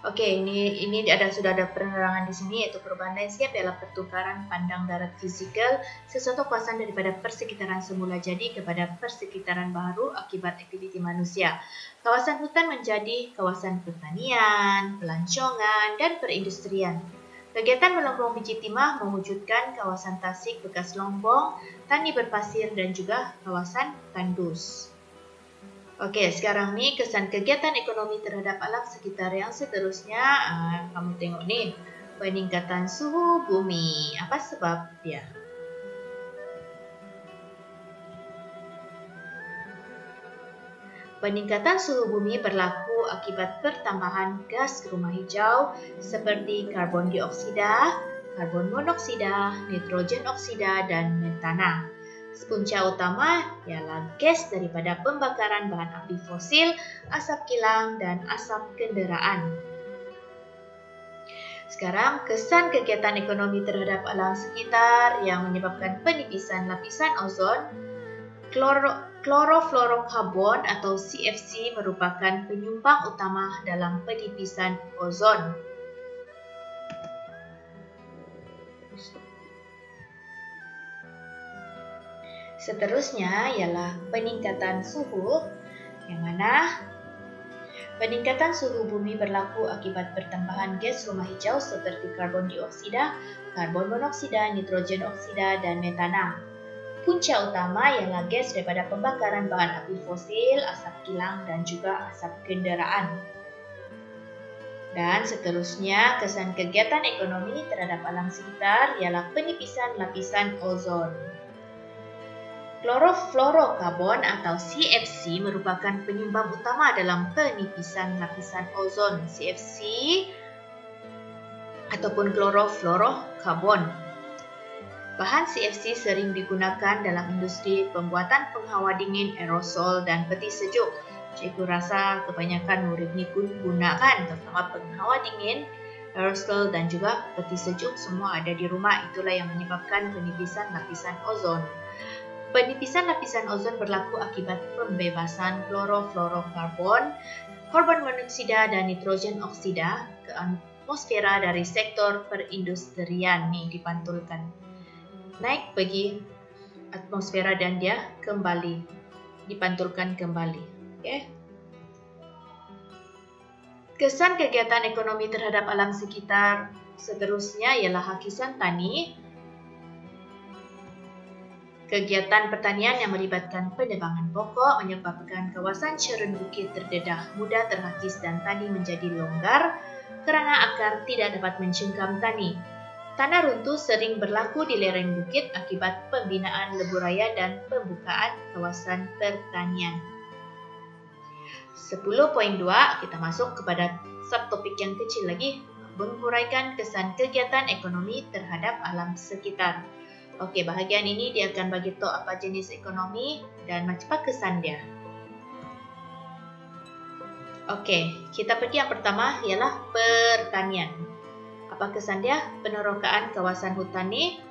Okey, ini sudah ada penerangan di sini, iaitu perubahan landscape ialah pertukaran pandang darat fizikal sesuatu kawasan daripada persekitaran semula jadi kepada persekitaran baru akibat aktiviti manusia. Kawasan hutan menjadi kawasan pertanian, pelancongan dan perindustrian. Kegiatan melombong biji timah mewujudkan kawasan tasik bekas lombong, tani berpasir dan juga kawasan tandus. Okey, sekarang ni kesan kegiatan ekonomi terhadap alam sekitar yang seterusnya. Kamu tengok ni, peningkatan suhu bumi. Apa sebab dia? Peningkatan suhu bumi berlaku akibat pertambahan gas rumah hijau seperti karbon dioksida, karbon monoksida, nitrogen oksida dan metana. Punca utama ialah gas daripada pembakaran bahan api fosil, asap kilang dan asap kenderaan. Sekarang, kesan kegiatan ekonomi terhadap alam sekitar yang menyebabkan penipisan lapisan ozon. Klorofluorokarbon atau CFC merupakan penyumbang utama dalam penipisan ozon. Seterusnya ialah peningkatan suhu, yang mana peningkatan suhu bumi berlaku akibat pertambahan gas rumah hijau seperti karbon dioksida, karbon monoksida, nitrogen oksida dan metana. Punca utama ialah gas daripada pembakaran bahan api fosil, asap kilang dan juga asap kenderaan. Dan seterusnya, kesan kegiatan ekonomi terhadap alam sekitar ialah penipisan lapisan ozon. Klorofluorokarbon atau CFC merupakan penyumbang utama dalam penipisan lapisan ozon. CFC ataupun klorofluorokarbon. Bahan CFC sering digunakan dalam industri pembuatan penghawa dingin, aerosol dan peti sejuk. Cikgu rasa kebanyakan murid ni pun gunakan, terutama penghawa dingin, aerosol dan juga peti sejuk semua ada di rumah. Itulah yang menyebabkan penipisan lapisan ozon. Penipisan lapisan ozon berlaku akibat pembebasan klorofluorokarbon, karbon monoksida dan nitrogen oksida ke atmosfera dari sektor perindustrian. Nih dipantulkan. Naik pergi atmosfera dan dia kembali dipantulkan kembali. Okay. Kesan kegiatan ekonomi terhadap alam sekitar seterusnya ialah hakisan tani. Kegiatan pertanian yang melibatkan penebangan pokok menyebabkan kawasan cerun bukit terdedah, mudah terhakis dan tani menjadi longgar kerana akar tidak dapat mencengkam tani. Tanah runtuh sering berlaku di lereng bukit akibat pembinaan lebuh-raya dan pembukaan kawasan pertanian. 10.2 kita masuk kepada subtopik yang kecil lagi, menguraikan kesan kegiatan ekonomi terhadap alam sekitar. Okey, bahagian ini dia akan bagi tahu apa jenis ekonomi dan macam apa kesan dia. Okey, kita pergi yang pertama ialah pertanian. Apa kesan dia? Penerokaan kawasan hutan ni.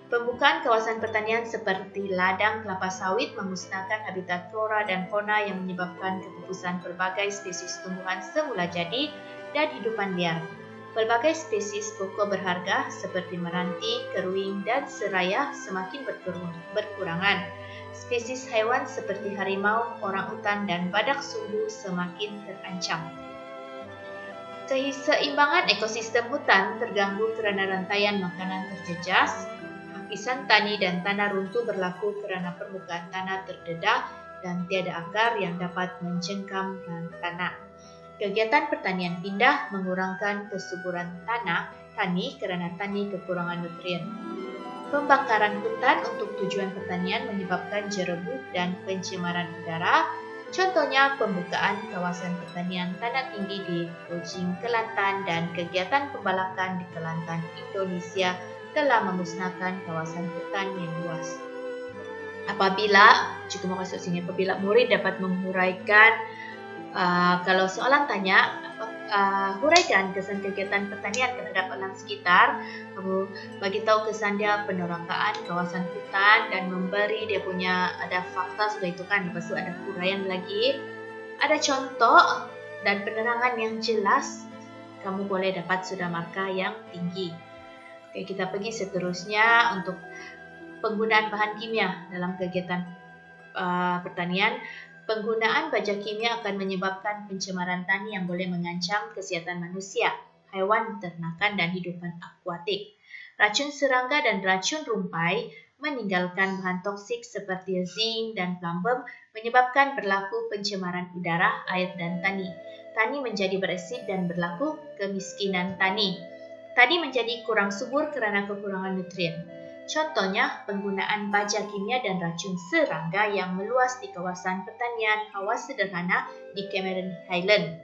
Pembukaan kawasan pertanian seperti ladang kelapa sawit memusnahkan habitat flora dan fauna yang menyebabkan kepupusan pelbagai spesies tumbuhan semula jadi dan hidupan liar. Pelbagai spesies pokok berharga seperti meranti, keruing dan seraya semakin berkurangan. Spesies haiwan seperti harimau, orangutan dan badak sumbu semakin terancam. Keseimbangan ekosistem hutan terganggu kerana rantaian makanan terjejas. Hakisan tani dan tanah runtuh berlaku kerana permukaan tanah terdedah dan tiada akar yang dapat mencengkam tanah. Kegiatan pertanian pindah mengurangkan kesuburan tani kerana tani kekurangan nutrien. Pembakaran hutan untuk tujuan pertanian menyebabkan jerebuh dan pencemaran udara. Contohnya pembukaan kawasan pertanian tanah tinggi di Kuching, Kelantan dan kegiatan pembalakan di Kelantan, Indonesia telah memusnahkan kawasan hutan yang luas. Apabila murid dapat menghuraikan, kalau soalan tanya, huraikan kesan kegiatan pertanian terhadap alam sekitar, kamu bagi tahu kesan dia penerokaan kawasan hutan dan memberi dia punya ada fakta sudah itu kan, lepas tu ada huraian lagi, ada contoh dan penerangan yang jelas, kamu boleh dapat sudah markah yang tinggi. Oke, kita pergi seterusnya untuk penggunaan bahan kimia dalam kegiatan pertanian. Penggunaan baja kimia akan menyebabkan pencemaran tani yang boleh mengancam kesihatan manusia, haiwan, ternakan dan hidupan akuatik. Racun serangga dan racun rumpai meninggalkan bahan toksik seperti zinc dan plumbum menyebabkan berlaku pencemaran udara, air dan tani. Tani menjadi beresid dan berlaku kemiskinan tani. Tadi menjadi kurang subur kerana kekurangan nutrien. Contohnya, penggunaan baja kimia dan racun serangga yang meluas di kawasan pertanian hawa sederhana di Cameron Highland.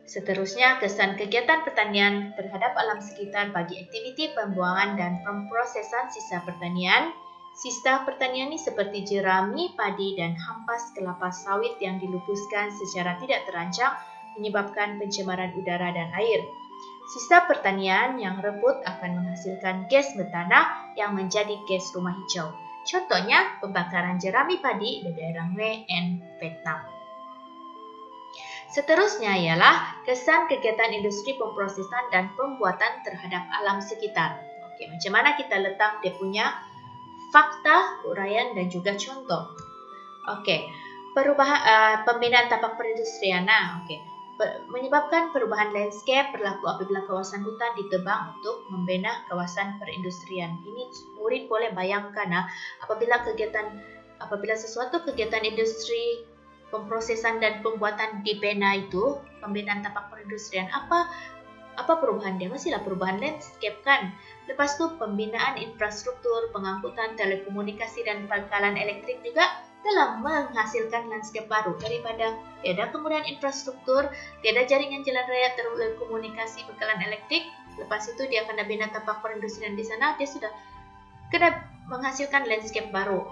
Seterusnya, kesan kegiatan pertanian terhadap alam sekitar bagi aktiviti pembuangan dan pemprosesan sisa pertanian. Sisa pertanian ini seperti jerami, padi dan hampas kelapa sawit yang dilupuskan secara tidak terancang menyebabkan pencemaran udara dan air. Sisa pertanian yang rebut akan menghasilkan gas metana yang menjadi gas rumah hijau. Contohnya, pembakaran jerami padi di daerah Nguyen and Vietnam. Seterusnya ialah kesan kegiatan industri pemprosesan dan pembuatan terhadap alam sekitar. Okey, macam mana kita letak dia punya fakta, uraian dan juga contoh. Okey, pembinaan tapak perindustrian. Okey. Menyebabkan perubahan landscape berlaku apabila kawasan hutan ditebang untuk membina kawasan perindustrian. Ini murid boleh bayangkan apabila sesuatu kegiatan industri pemprosesan dan pembuatan di Bena itu, pembinaan tapak perindustrian, apa perubahan dia? Masihlah perubahan landscape kan. Lepas itu pembinaan infrastruktur, pengangkutan, telekomunikasi dan pangkalan elektrik juga telah menghasilkan landscape baru. Daripada tiada kemudian infrastruktur, tiada jaringan jalan raya, telekomunikasi, pangkalan elektrik, lepas itu dia kena bina tapak perindustrian di sana, dia sudah kena menghasilkan landscape baru.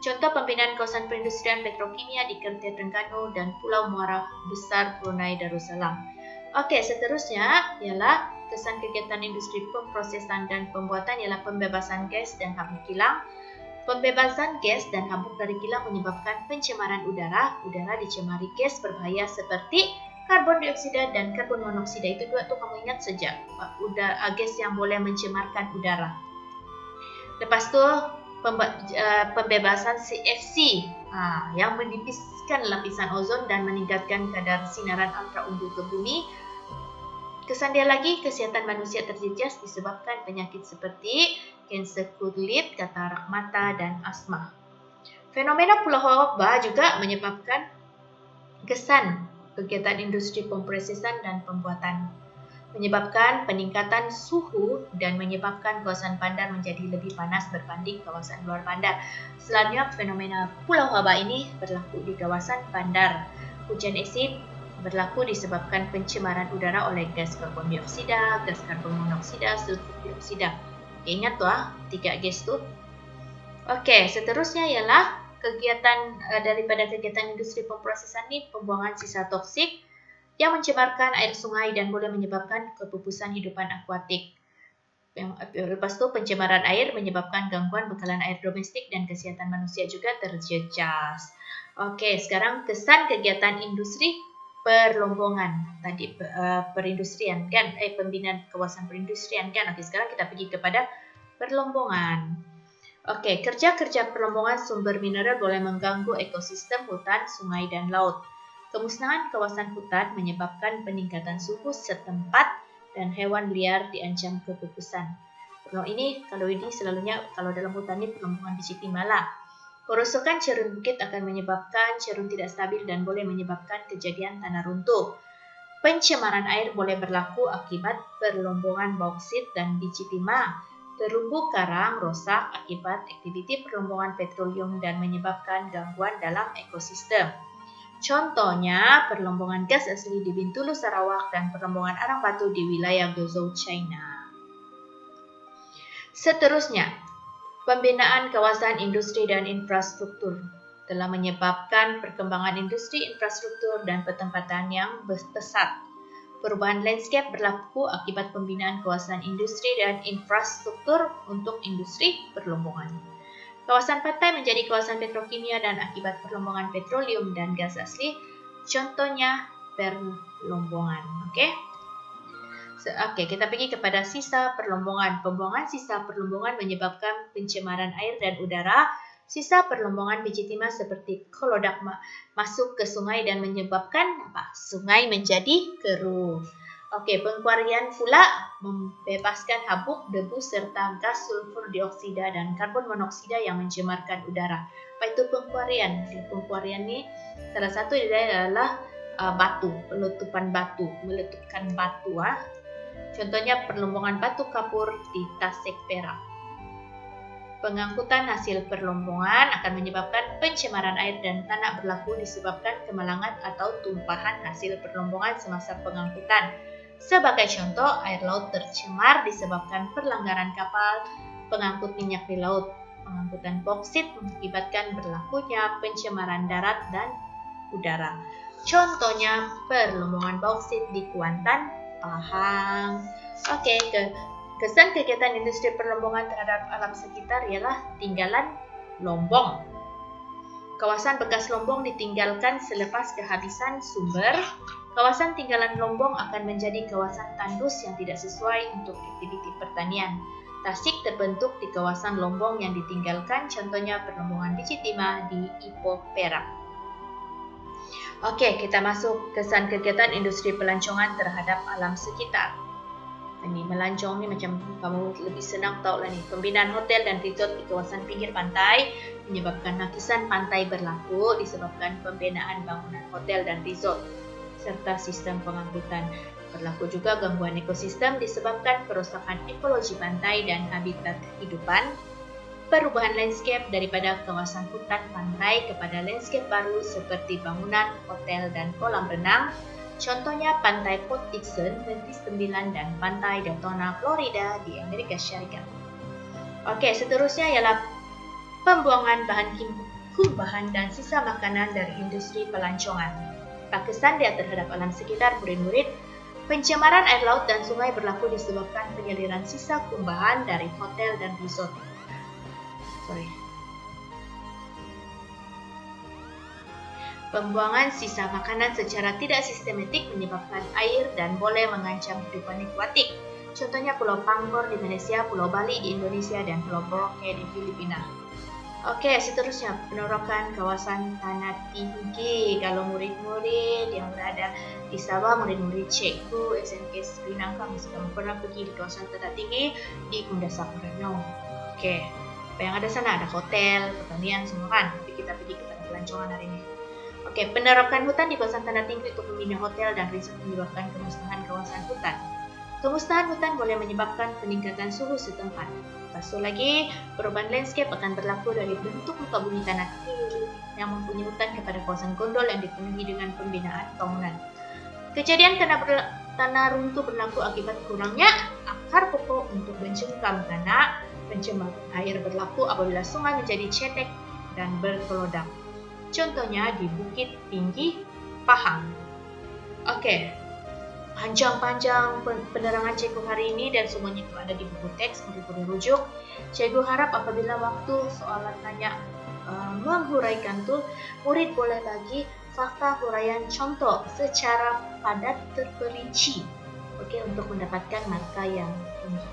Contoh pembinaan kawasan perindustrian petrokimia di Kerteh Terengganu dan Pulau Muara Besar Brunei Darussalam. Oke, seterusnya ialah kesan kegiatan industri pemprosesan dan pembuatan ialah pembebasan gas dan habuk kilang. Pembebasan gas dan habuk dari kilang menyebabkan pencemaran udara. Udara dicemari gas berbahaya seperti karbon dioksida dan karbon monoksida. Itu dua tuh kamu ingat saja, gas yang boleh mencemarkan udara. Lepas itu pembebasan CFC yang menipiskan lapisan ozon dan meningkatkan kadar sinaran ultraviolet ke bumi. Kesan dia lagi, kesehatan manusia terjejas disebabkan penyakit seperti kanser kulit, katarak mata, dan asma. Fenomena Pulau Hawa juga menyebabkan kesan kegiatan industri pemprosesan dan pembuatan, menyebabkan peningkatan suhu dan menyebabkan kawasan bandar menjadi lebih panas berbanding kawasan luar bandar. Selanjutnya, fenomena Pulau Hawa ini berlaku di kawasan bandar. Hujan asid berlaku disebabkan pencemaran udara oleh gas karbon dioksida, gas karbon monoksida, sulfur dioksida. Ingat tuh, 3 gas tuh. Oke, seterusnya ialah kegiatan daripada kegiatan industri pemprosesan ini, pembuangan sisa toksik yang mencemarkan air sungai dan boleh menyebabkan kepupusan hidupan akuatik. Lepas itu pencemaran air menyebabkan gangguan bekalan air domestik dan kesehatan manusia juga terjejas. Oke, sekarang kesan kegiatan industri perlombongan. Tadi perindustrian kan, pembinaan kawasan perindustrian kan. Oke, sekarang kita pergi kepada perlombongan. Oke, kerja-kerja perlombongan sumber mineral boleh mengganggu ekosistem hutan, sungai, dan laut. Kemusnahan kawasan hutan menyebabkan peningkatan suhu setempat dan hewan liar diancam kepupusan. Kalau ini selalunya kalau dalam hutan ini perlombongan biji timah. Kerusakan cerun bukit akan menyebabkan cerun tidak stabil dan boleh menyebabkan kejadian tanah runtuh. Pencemaran air boleh berlaku akibat perlombongan bauksit dan biji timah. Terumbu karang rosak akibat aktiviti perlombongan petroleum dan menyebabkan gangguan dalam ekosistem. Contohnya, perlombongan gas asli di Bintulu, Sarawak dan perlombongan arang batu di wilayah Guizhou, China. Seterusnya, pembinaan kawasan industri dan infrastruktur telah menyebabkan perkembangan industri, infrastruktur, dan pertempatan yang pesat. Perubahan landscape berlaku akibat pembinaan kawasan industri dan infrastruktur untuk industri perlombongan. Kawasan pantai menjadi kawasan petrokimia dan akibat perlombongan petroleum dan gas asli. Contohnya perlombongan. Oke, kita pergi kepada sisa perlombongan. Pembuangan sisa perlombongan menyebabkan pencemaran air dan udara. Sisa perlombongan biji timah seperti kolodak masuk ke sungai dan menyebabkan sungai menjadi keruh. Oke, pengkuarian pula membebaskan habuk, debu, serta gas sulfur dioksida dan karbon monoksida yang mencemarkan udara. Apa itu pengkuarian? Pengkuarian ini salah satu adalah batu, meletupan batu. Contohnya perlombongan batu kapur di Tasik, Perak. Pengangkutan hasil perlombongan akan menyebabkan pencemaran air dan tanah berlaku disebabkan kemalangan atau tumpahan hasil perlombongan semasa pengangkutan. Sebagai contoh, air laut tercemar disebabkan perlanggaran kapal pengangkut minyak di laut. Pengangkutan bauksit mengakibatkan berlakunya pencemaran darat dan udara. Contohnya, perlombongan bauksit di Kuantan, Pahang. Oke, kesan kegiatan industri perlombongan terhadap alam sekitar ialah tinggalan lombong. Kawasan bekas lombong ditinggalkan selepas kehabisan sumber. Kawasan tinggalan lombong akan menjadi kawasan tandus yang tidak sesuai untuk aktiviti pertanian. Tasik terbentuk di kawasan lombong yang ditinggalkan, contohnya perlombongan biji timah di Ipoh, Perak. Oke, kita masuk kesan kegiatan industri pelancongan terhadap alam sekitar. Ini melancong nih macam kamu lebih senang tahu lah nih. Pembinaan hotel dan resort di kawasan pinggir pantai menyebabkan lapisan pantai berlaku disebabkan pembinaan bangunan hotel dan resort serta sistem pengangkutan. Berlaku juga gangguan ekosistem disebabkan kerusakan ekologi pantai dan habitat kehidupan. Perubahan landscape daripada kawasan hutan pantai kepada landscape baru seperti bangunan, hotel dan kolam renang. Contohnya Pantai Port Dickson, Negeri Sembilan dan Pantai Daytona, Florida di Amerika Syarikat. Oke, seterusnya ialah pembuangan bahan bahan dan sisa makanan dari industri pelancongan. Kesan dia terhadap alam sekitar murid-murid. Pencemaran air laut dan sungai berlaku disebabkan penyaliran sisa kumbahan dari hotel dan resort. Pembuangan sisa makanan secara tidak sistematik menyebabkan air dan boleh mengancam kehidupan akuatik. Contohnya Pulau Pangkor di Malaysia, Pulau Bali di Indonesia, dan Pulau Boracay di Filipina. Oke, seterusnya penerapan kawasan tanah tinggi. Kalau murid-murid yang berada di Sabah, murid-murid cikgu SMK Sri Lanka mesti kamu pernah pergi di kawasan tanah tinggi di Kundasang Renong. Oke, apa yang ada sana? Ada hotel, pertanian, semua kan? Tapi kita pergi ke tanah pelancongan hari ini. Oke, penerapan hutan di kawasan tanah tinggi untuk membina hotel dan resort menyebabkan kemusnahan kawasan hutan. Kemusnahan hutan boleh menyebabkan peningkatan suhu setempat. Lepas lagi, perubahan landscape akan berlaku dari bentuk muka bumi tanah tinggi yang mempunyai hutan kepada kawasan gondol yang dipenuhi dengan pembinaan bangunan. Kejadian tanah runtuh berlaku akibat kurangnya akar pokok untuk mencengkam tanah. Pencemaran air berlaku apabila sungai menjadi cetek dan berkelodang. Contohnya di Bukit Tinggi, Pahang. Oke, panjang-panjang penerangan cikgu hari ini dan semuanya itu ada di buku teks, murid boleh rujuk. Cikgu harap apabila waktu soalan tanya menghuraikan tuh, murid boleh bagi fakta huraian contoh secara padat terperinci. Oke, untuk mendapatkan markah yang tinggi.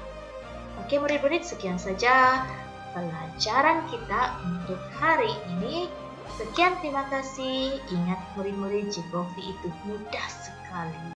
Oke, murid-murid, sekian saja pelajaran kita untuk hari ini. Sekian, terima kasih. Ingat murid-murid, geografi itu mudah sekali.